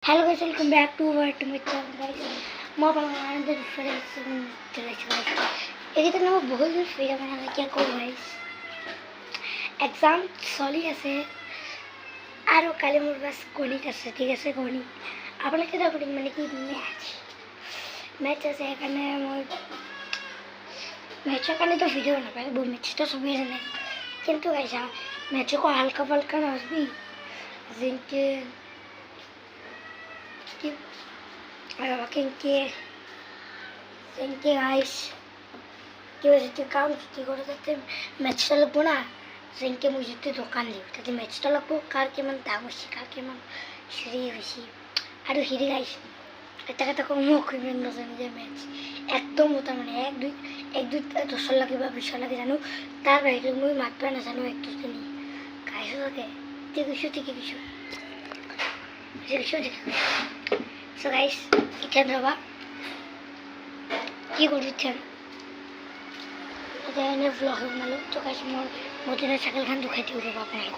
Hello guys, welcome back to my channel guys. मैं बनाने दे difference चले guys. एक इतना मैं बहुत दिन फिर बनाना क्या करूँ guys. एग्जाम सॉली ऐसे आरो काले मोर बस कोनी कर सकती है कैसे कोनी. आपने क्या करें मैंने कि मैच ऐसे है करने मैच करने तो वीडियो बना पाए वो मैच तो सुबह नहीं किंतु ऐसा मैच को हल्का फल्का ना भी जिनके Thank you guys. Kita काम छुट्टी करो तो मैच तो लगो ना जिनके मुझे तो दुकान ली तो मैच तो लगो कार के मन तामसी कार के मन श्री विशी आरो हिरी गाइस এটা কথা কোনো কইবেন না জানি যে ম্যাচ একদম ওটা মানে এক দুই 10 লাগে বা 20 লাগে জানো তার বাইরে মই মাতবা না জানো একটু জানি গাইস ওকে ঠিক কিছু So guys, ikan raba কি করছেন এটা এনে vlog বানালো তো guys মোর মতিনের ছাগল খান দেখাইতে হলো আপনাদের